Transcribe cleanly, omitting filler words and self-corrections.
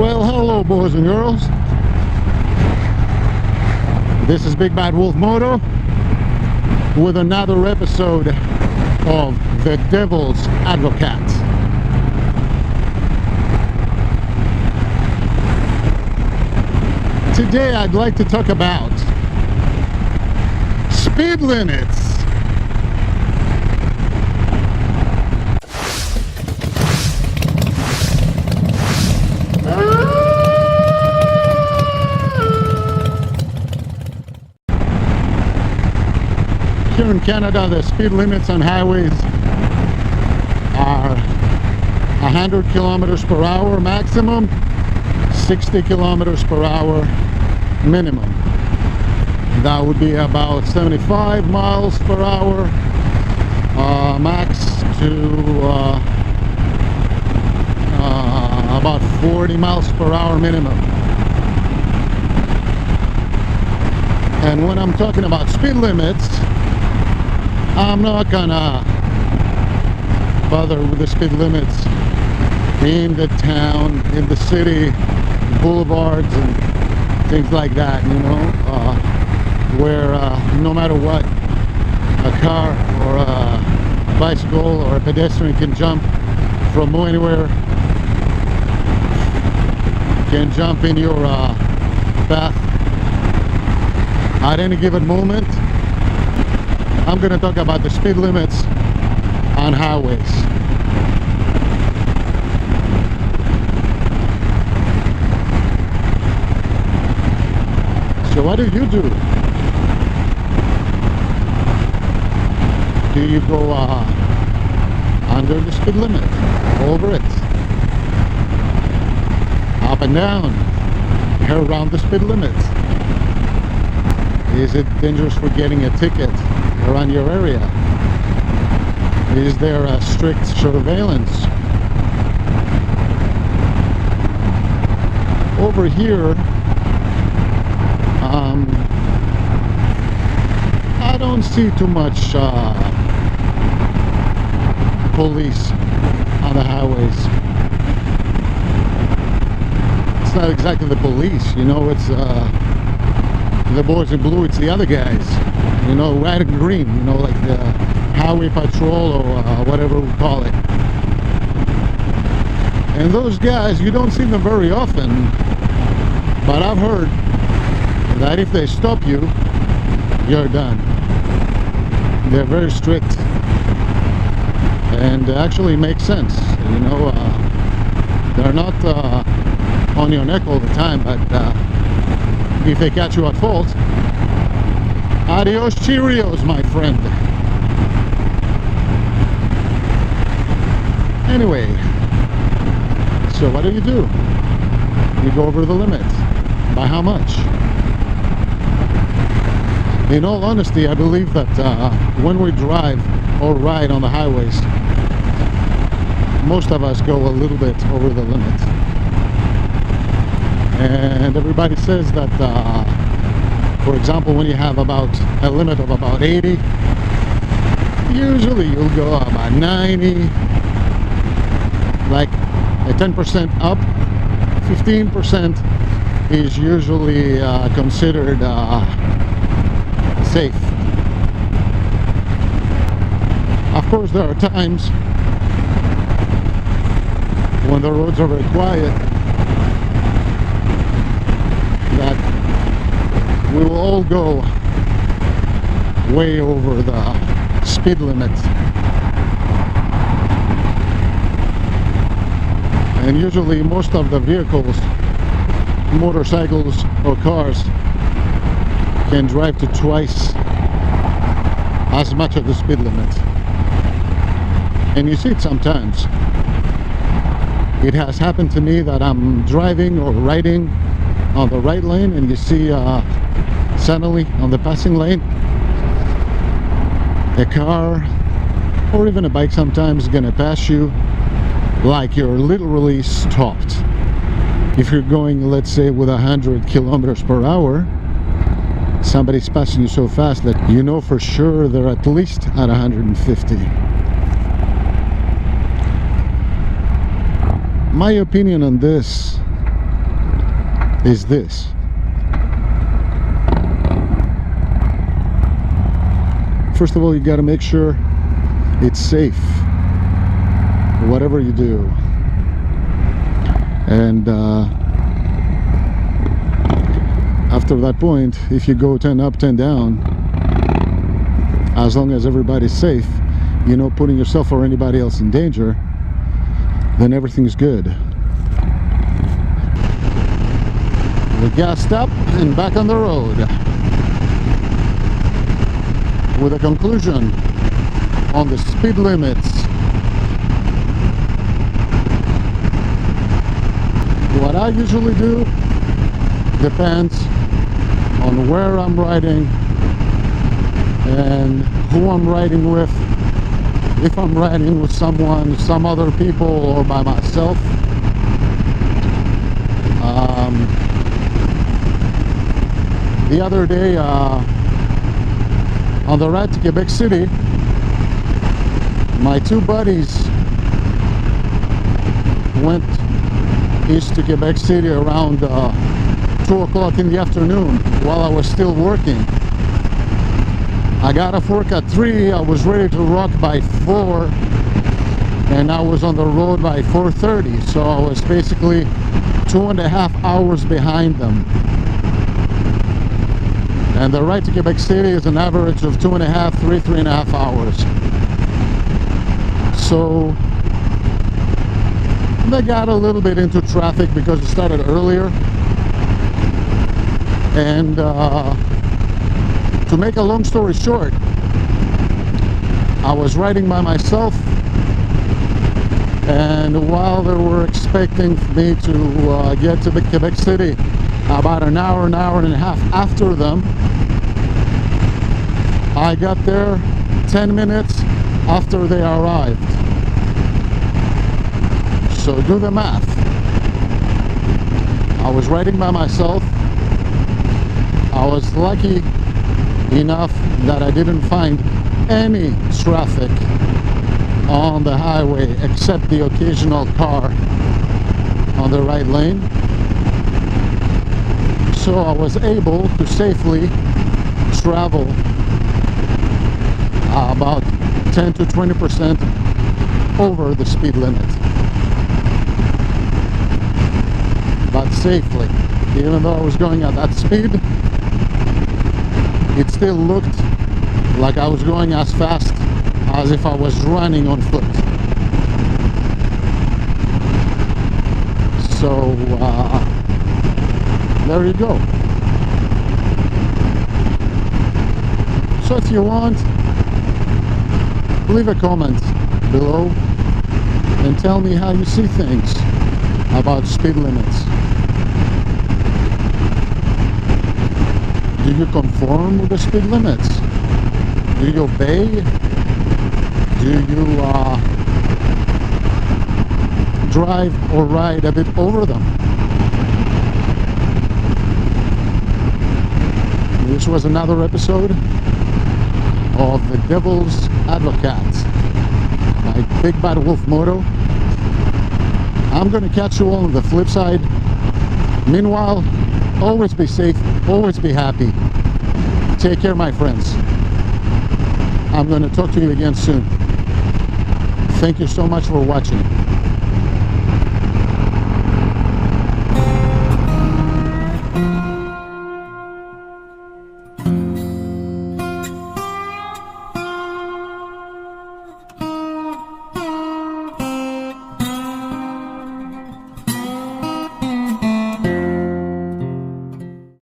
Well, hello boys and girls. This is BigBadWolfMoto with another episode of The Devil's Advocate. Today I'd like to talk about speed limits. Here in Canada, the speed limits on highways are 100 kilometers per hour maximum, 60 kilometers per hour minimum. That would be about 75 miles per hour max to about 40 miles per hour minimum. And when I'm talking about speed limits, I'm not gonna bother with the speed limits in the town, in the city, boulevards and things like that, you know, where no matter what, a car or a bicycle or a pedestrian can jump from anywhere, can jump in your path at any given moment. I'm going to talk about the speed limits on highways. So what do? Do you go under the speed limit, over it, up and down, around the speed limit? Is it dangerous for getting a ticket around your area? Is there a strict surveillance? Over here, I don't see too much police on the highways. It's not exactly the police, you know, it's the boys in blue, it's the other guys, you know, red and green, you know, like the highway patrol or whatever we call it. And those guys, you don't see them very often, but I've heard that if they stop you, you're done. They're very strict, and actually makes sense, you know. They're not on your neck all the time, but if they catch you at fault, adios Cheerios, my friend. Anyway, so what do? You go over the limit. By how much? In all honesty, I believe that when we drive or ride on the highways, most of us go a little bit over the limit. And everybody says that, for example, when you have about a limit of about 80, usually you'll go about 90, like a 10% up. 15% is usually considered safe. Of course, there are times when the roads are very quiet that we will all go way over the speed limit. And usually most of the vehicles, motorcycles or cars, can drive to twice as much of the speed limit. And you see it sometimes. It has happened to me that I'm driving or riding on the right lane, and you see suddenly on the passing lane a car or even a bike sometimes is gonna pass you like you're literally stopped. If you're going, let's say, with 100 kilometers per hour, somebody's passing you so fast that you know for sure they're at least at 150. My opinion on this is this. First of all, you got to make sure it's safe, whatever you do. And after that point, if you go 10 up, 10 down, as long as everybody's safe, you're not putting yourself or anybody else in danger, then everything's good. We gassed up and back on the road with a conclusion on the speed limits. What I usually do depends on where I'm riding and who I'm riding with. If I'm riding with someone, some other people, or by myself. The other day on the ride to Quebec City, my two buddies went east to Quebec City around 2 o'clock in the afternoon while I was still working. I got off work at 3, I was ready to rock by 4, and I was on the road by 4:30, so I was basically 2.5 hours behind them. And the ride to Quebec City is an average of 2.5, 3.5 hours. So they got a little bit into traffic because it started earlier. And to make a long story short, I was riding by myself, and while they were expecting me to get to the Quebec City about an hour and a half after them, I got there 10 minutes after they arrived. So do the math. I was riding by myself. I was lucky enough that I didn't find any traffic on the highway except the occasional car on the right lane. So I was able to safely travel about 10 to 20% over the speed limit, but safely. Even though I was going at that speed, it still looked like I was going as fast as if I was running on foot. So there you go. So if you want, leave a comment below and tell me how you see things about speed limits. Do you conform with the speed limits? Do you obey? Do you drive or ride a bit over them? This was another episode of The Devil's Advocate by BigBadWolfMoto. I'm going to catch you all on the flip side. Meanwhile, always be safe, always be happy. Take care, my friends. I'm going to talk to you again soon. Thank you so much for watching.